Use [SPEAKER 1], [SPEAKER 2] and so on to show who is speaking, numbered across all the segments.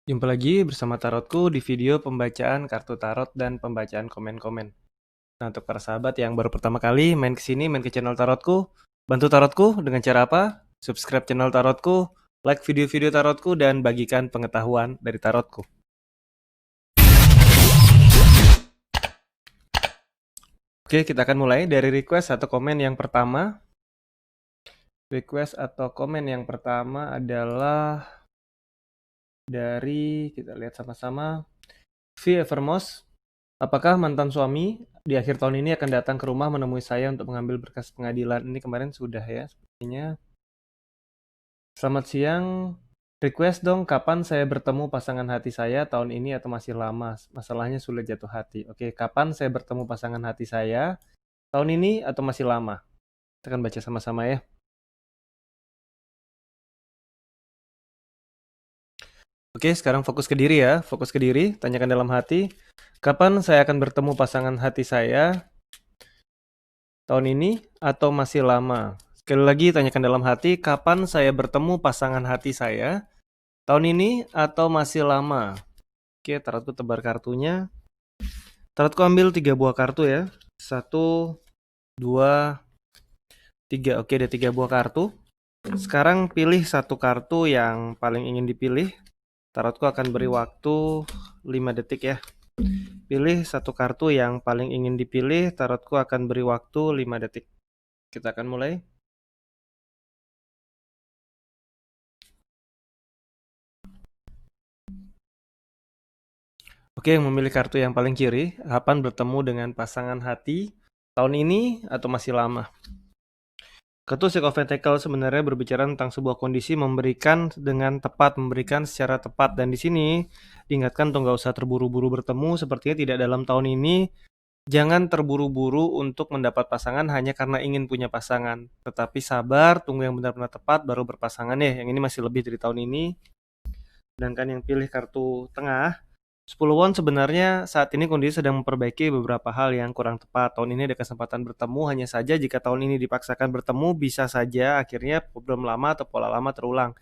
[SPEAKER 1] Jumpa lagi bersama Tarotku di video pembacaan kartu tarot dan pembacaan komen-komen. Nah, untuk para sahabat yang baru pertama kali main ke sini, main ke channel Tarotku, bantu Tarotku dengan cara apa? Subscribe channel Tarotku, like video-video Tarotku, dan bagikan pengetahuan dari Tarotku. Oke, kita akan mulai dari request atau komen yang pertama. Request atau komen yang pertama adalah dari, kita lihat sama-sama, V. Evermos. Apakah mantan suami di akhir tahun ini akan datang ke rumah menemui saya untuk mengambil berkas pengadilan? Ini kemarin sudah ya, sepertinya. Selamat siang. Request dong, kapan saya bertemu pasangan hati saya tahun ini atau masih lama? Masalahnya sulit jatuh hati. Oke, kapan saya bertemu pasangan hati saya? Tahun ini atau masih lama? Kita akan baca sama-sama ya. Oke, sekarang fokus ke diri ya. Fokus ke diri, tanyakan dalam hati. Kapan saya akan bertemu pasangan hati saya? Tahun ini atau masih lama? Sekali lagi tanyakan dalam hati, kapan saya bertemu pasangan hati saya? Tahun ini atau masih lama? Oke, tarotku tebar kartunya. Tarotku ambil 3 buah kartu ya. 1, 2, 3. Oke, ada 3 buah kartu. Sekarang pilih satu kartu yang paling ingin dipilih. Tarotku akan beri waktu 5 detik ya. Pilih satu kartu yang paling ingin dipilih. Tarotku akan beri waktu 5 detik. Kita akan mulai. Oke, yang memilih kartu yang paling kiri, kapan bertemu dengan pasangan hati? Tahun ini atau masih lama? Kartu Six of Pentacles sebenarnya berbicara tentang sebuah kondisi memberikan dengan tepat, memberikan secara tepat. Dan di sini diingatkan untuk nggak usah terburu-buru bertemu, sepertinya tidak dalam tahun ini. Jangan terburu-buru untuk mendapat pasangan hanya karena ingin punya pasangan. Tetapi sabar, tunggu yang benar-benar tepat, baru berpasangan ya. Yang ini masih lebih dari tahun ini. Sedangkan yang pilih kartu tengah, 10 won sebenarnya saat ini kondisi sedang memperbaiki beberapa hal yang kurang tepat. Tahun ini ada kesempatan bertemu, hanya saja jika tahun ini dipaksakan bertemu, bisa saja akhirnya problem lama atau pola lama terulang.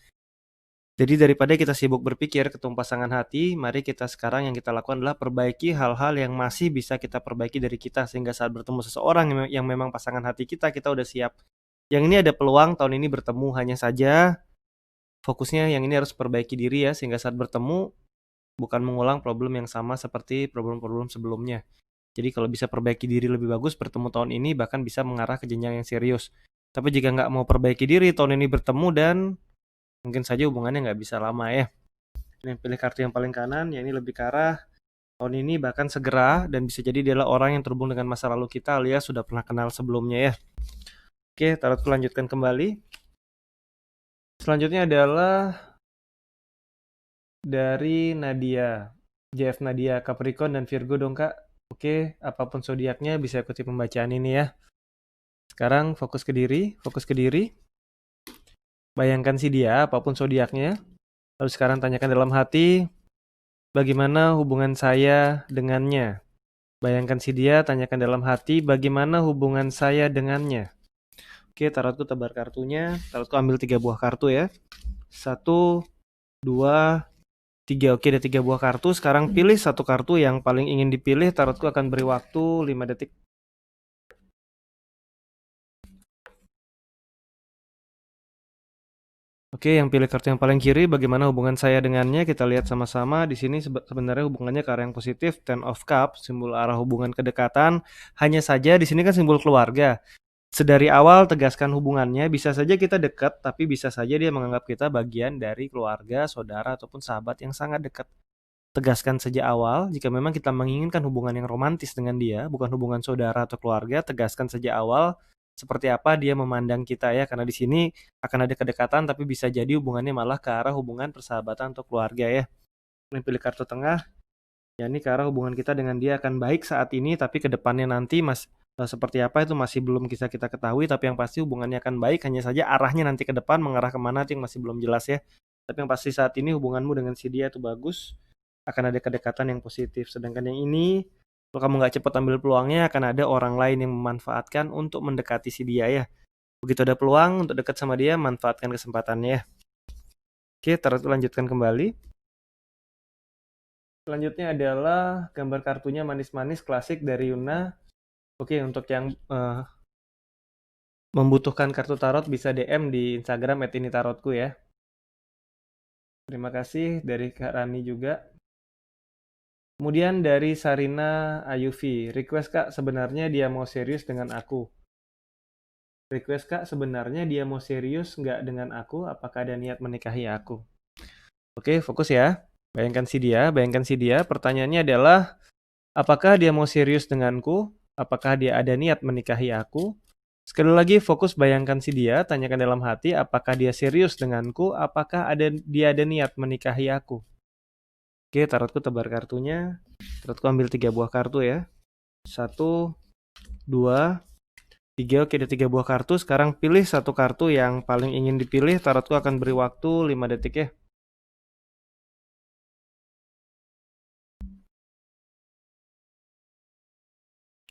[SPEAKER 1] Jadi daripada kita sibuk berpikir ketemu pasangan hati, mari kita sekarang yang kita lakukan adalah perbaiki hal-hal yang masih bisa kita perbaiki dari kita, sehingga saat bertemu seseorang yang memang pasangan hati kita udah siap. Yang ini ada peluang tahun ini bertemu, hanya saja fokusnya yang ini harus perbaiki diri ya, sehingga saat bertemu bukan mengulang problem yang sama seperti problem-problem sebelumnya. Jadi kalau bisa perbaiki diri lebih bagus, bertemu tahun ini bahkan bisa mengarah ke jenjang yang serius. Tapi jika nggak mau perbaiki diri, tahun ini bertemu dan mungkin saja hubungannya nggak bisa lama ya. Ini pilih kartu yang paling kanan, ya ini lebih ke arah tahun ini bahkan segera, dan bisa jadi dia adalah orang yang terhubung dengan masa lalu kita alias sudah pernah kenal sebelumnya ya. Oke, tarotku lanjutkan kembali. Selanjutnya adalah dari Nadia. JF Nadia, Capricorn dan Virgo dong kak. Oke, apapun zodiaknya bisa ikuti pembacaan ini ya. Sekarang fokus ke diri, fokus ke diri. Bayangkan si dia, apapun zodiaknya. Lalu sekarang tanyakan dalam hati, bagaimana hubungan saya dengannya? Bayangkan si dia, tanyakan dalam hati, bagaimana hubungan saya dengannya? Oke, tarotku tebar kartunya. Tarotku ambil 3 buah kartu ya. 1, 2, 3. Oke, ada 3 buah kartu. Sekarang pilih satu kartu yang paling ingin dipilih. Tarotku akan beri waktu 5 detik. Oke, yang pilih kartu yang paling kiri, bagaimana hubungan saya dengannya? Kita lihat sama-sama. Di sini sebenarnya hubungannya ke arah yang positif. Ten of Cups, simbol arah hubungan kedekatan. Hanya saja di sini kan simbol keluarga. Sedari awal tegaskan hubungannya. Bisa saja kita dekat, tapi bisa saja dia menganggap kita bagian dari keluarga, saudara, ataupun sahabat yang sangat dekat. Tegaskan sejak awal, jika memang kita menginginkan hubungan yang romantis dengan dia, bukan hubungan saudara atau keluarga, tegaskan sejak awal seperti apa dia memandang kita ya, karena di sini akan ada kedekatan, tapi bisa jadi hubungannya malah ke arah hubungan persahabatan atau keluarga ya. Pilih kartu tengah, ya ini ke arah hubungan kita dengan dia akan baik saat ini, tapi ke depannya nanti seperti apa itu masih belum bisa kita ketahui, tapi yang pasti hubungannya akan baik, hanya saja arahnya nanti ke depan mengarah kemana itu yang masih belum jelas ya. Tapi yang pasti saat ini hubunganmu dengan si dia itu bagus, akan ada kedekatan yang positif. Sedangkan yang ini, kalau kamu nggak cepat ambil peluangnya, akan ada orang lain yang memanfaatkan untuk mendekati si dia ya. Begitu ada peluang untuk dekat sama dia, manfaatkan kesempatannya ya. Oke, terus lanjutkan kembali. Selanjutnya adalah gambar kartunya manis-manis klasik dari Yuna. Oke, untuk yang membutuhkan kartu tarot bisa DM di Instagram @initarotku ya. Terima kasih dari Kak Rani juga. Kemudian dari Sarina Ayuvi, request Kak, sebenarnya dia mau serius dengan aku. Request Kak, sebenarnya dia mau serius nggak dengan aku, apakah ada niat menikahi aku? Oke, fokus ya. Bayangkan si dia. Pertanyaannya adalah, apakah dia mau serius denganku? Apakah dia ada niat menikahi aku? Sekali lagi fokus bayangkan si dia, tanyakan dalam hati, apakah dia serius denganku? Apakah dia ada niat menikahi aku? Oke, tarotku tebar kartunya. Tarotku ambil 3 buah kartu ya. 1, 2, 3. Oke, ada 3 buah kartu. Sekarang pilih satu kartu yang paling ingin dipilih. Tarotku akan beri waktu 5 detik ya.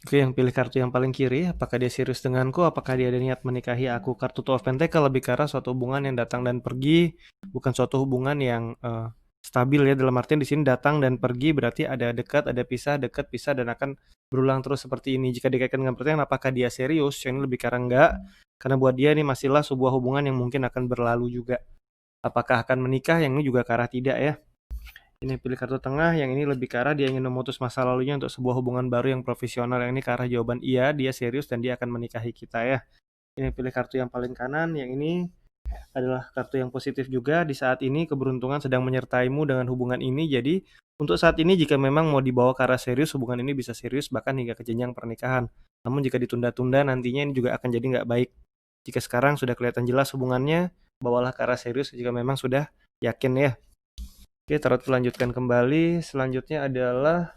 [SPEAKER 1] Oke, yang pilih kartu yang paling kiri, apakah dia serius denganku? Apakah dia ada niat menikahi aku? Kartu Two of Pentacle lebih ke arah suatu hubungan yang datang dan pergi, bukan suatu hubungan yang stabil ya. Dalam artian di sini datang dan pergi berarti ada dekat, ada pisah, dekat, pisah, dan akan berulang terus seperti ini. Jika dikaitkan dengan pertanyaan apakah dia serius, yang ini lebih ke arah enggak, karena buat dia ini masihlah sebuah hubungan yang mungkin akan berlalu juga. Apakah akan menikah? Yang ini juga ke arah tidak ya. Ini pilih kartu tengah, yang ini lebih ke arah dia ingin memutus masa lalunya untuk sebuah hubungan baru yang profesional. Yang ini ke arah jawaban iya, dia serius dan dia akan menikahi kita ya. Ini pilih kartu yang paling kanan, yang ini adalah kartu yang positif juga. Di saat ini keberuntungan sedang menyertaimu dengan hubungan ini. Jadi untuk saat ini jika memang mau dibawa ke arah serius, hubungan ini bisa serius bahkan hingga ke jenjang pernikahan. Namun jika ditunda-tunda nantinya ini juga akan jadi nggak baik. Jika sekarang sudah kelihatan jelas hubungannya, bawalah ke arah serius jika memang sudah yakin ya. Oke, tarot lanjutkan kembali. Selanjutnya adalah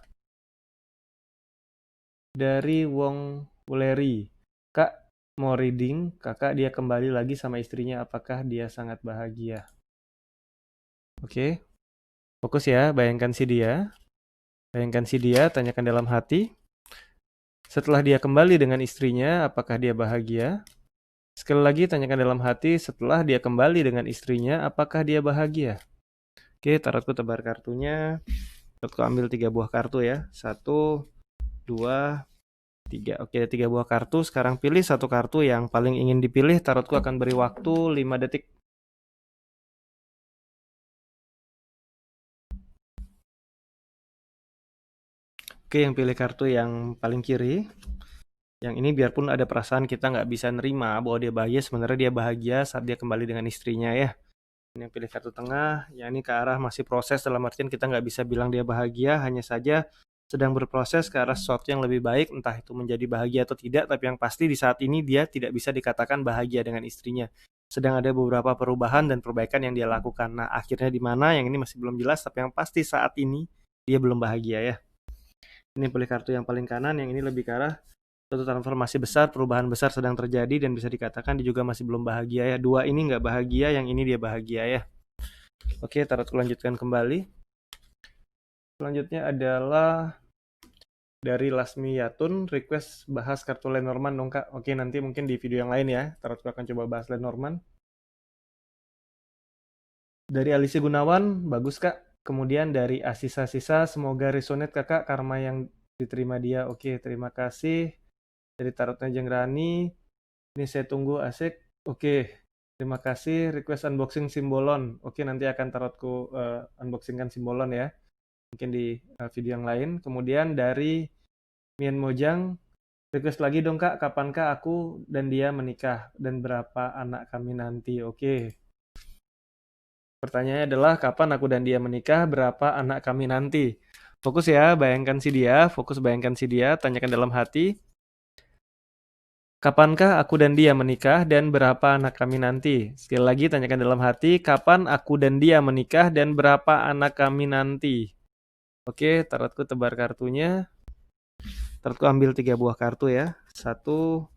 [SPEAKER 1] dari Wong Wuleri. Kak, mau reading, kakak dia kembali lagi sama istrinya, apakah dia sangat bahagia? Oke, fokus ya, bayangkan si dia. Bayangkan si dia, tanyakan dalam hati. Setelah dia kembali dengan istrinya, apakah dia bahagia? Sekali lagi, tanyakan dalam hati, setelah dia kembali dengan istrinya, apakah dia bahagia? Oke, tarotku tebar kartunya. Tarotku ambil 3 buah kartu ya. 1, 2, 3. Oke, 3 buah kartu. Sekarang pilih satu kartu yang paling ingin dipilih. Tarotku akan beri waktu 5 detik. Oke, yang pilih kartu yang paling kiri. Yang ini biarpun ada perasaan kita nggak bisa nerima bahwa dia bahagia, sebenarnya dia bahagia saat dia kembali dengan istrinya ya. Ini yang pilih kartu tengah, ya ini ke arah masih proses, dalam artian kita nggak bisa bilang dia bahagia, hanya saja sedang berproses ke arah sesuatu yang lebih baik, entah itu menjadi bahagia atau tidak, tapi yang pasti di saat ini dia tidak bisa dikatakan bahagia dengan istrinya. Sedang ada beberapa perubahan dan perbaikan yang dia lakukan. Nah, akhirnya di mana yang ini masih belum jelas, tapi yang pasti saat ini dia belum bahagia ya. Ini pilih kartu yang paling kanan, yang ini lebih ke arah suatu transformasi besar, perubahan besar sedang terjadi dan bisa dikatakan dia juga masih belum bahagia ya. Dua ini nggak bahagia, yang ini dia bahagia ya. Oke, tarotku lanjutkan kembali. Selanjutnya adalah dari Lasmi Yatun, request bahas kartu Lenormand dong Kak. Oke, nanti mungkin di video yang lain ya. Tarotku akan coba bahas Lenormand. Dari Alicia Gunawan, bagus Kak. Kemudian dari Asisa-Sisa, semoga resonate Kakak karma yang diterima dia. Oke, terima kasih. Dari Tarotnya Jeng Rani, ini saya tunggu asik. Oke, terima kasih. Request unboxing Simbolon. Oke, nanti akan tarotku unboxingkan Simbolon ya. Mungkin di video yang lain. Kemudian dari Mian Mojang, request lagi dong Kak, kapankah aku dan dia menikah? Dan berapa anak kami nanti? Oke. Pertanyaannya adalah kapan aku dan dia menikah, berapa anak kami nanti? Fokus ya, bayangkan si dia, fokus bayangkan si dia, tanyakan dalam hati. Kapankah aku dan dia menikah dan berapa anak kami nanti? Sekali lagi tanyakan dalam hati, kapan aku dan dia menikah dan berapa anak kami nanti? Oke, tarotku tebar kartunya. Tarotku ambil 3 buah kartu ya. 1,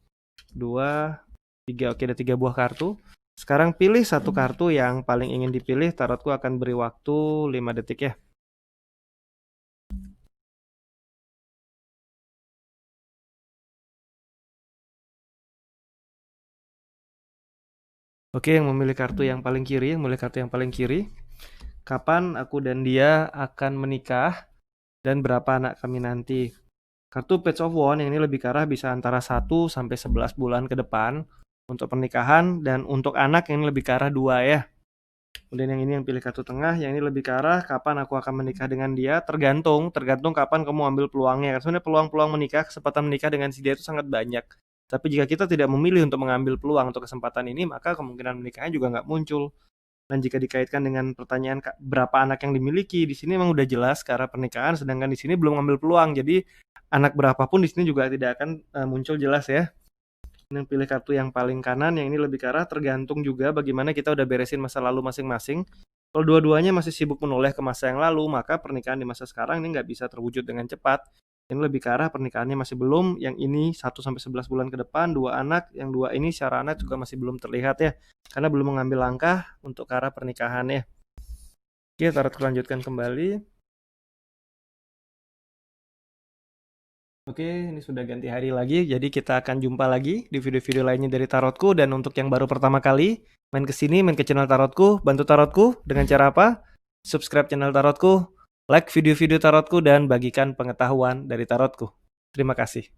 [SPEAKER 1] 2, 3. Oke, ada 3 buah kartu. Sekarang pilih satu kartu yang paling ingin dipilih. Tarotku akan beri waktu 5 detik ya. Oke, yang memilih kartu yang paling kiri, Kapan aku dan dia akan menikah? dan berapa anak kami nanti. Kartu Pledge of One yang ini lebih ke arah bisa antara 1 sampai 11 bulan ke depan untuk pernikahan, dan untuk anak yang ini lebih ke arah 2 ya. Kemudian yang ini yang pilih kartu tengah, yang ini lebih ke arah kapan aku akan menikah dengan dia, tergantung kapan kamu ambil peluangnya. Sebenarnya peluang-peluang menikah, kesempatan menikah dengan si dia itu sangat banyak. Tapi jika kita tidak memilih untuk mengambil peluang untuk kesempatan ini, maka kemungkinan menikahnya juga nggak muncul. Dan jika dikaitkan dengan pertanyaan berapa anak yang dimiliki, di sini memang udah jelas ke arah pernikahan, sedangkan di sini belum ambil peluang. Jadi anak berapapun di sini juga tidak akan muncul jelas ya. Yang pilih kartu yang paling kanan, yang ini lebih ke arah tergantung juga bagaimana kita udah beresin masa lalu masing-masing. Kalau dua-duanya masih sibuk menoleh ke masa yang lalu, maka pernikahan di masa sekarang ini nggak bisa terwujud dengan cepat. Ini lebih ke arah pernikahannya masih belum, yang ini 1-11 bulan ke depan, 2 anak, yang 2 ini secara anak juga masih belum terlihat ya, karena belum mengambil langkah untuk ke arah pernikahannya. Oke, tarotku lanjutkan kembali. Oke, ini sudah ganti hari lagi, jadi kita akan jumpa lagi di video-video lainnya dari tarotku. Dan untuk yang baru pertama kali main ke sini, main ke channel tarotku, bantu tarotku dengan cara apa? Subscribe channel tarotku, like video-video tarotku, dan bagikan pengetahuan dari tarotku. Terima kasih.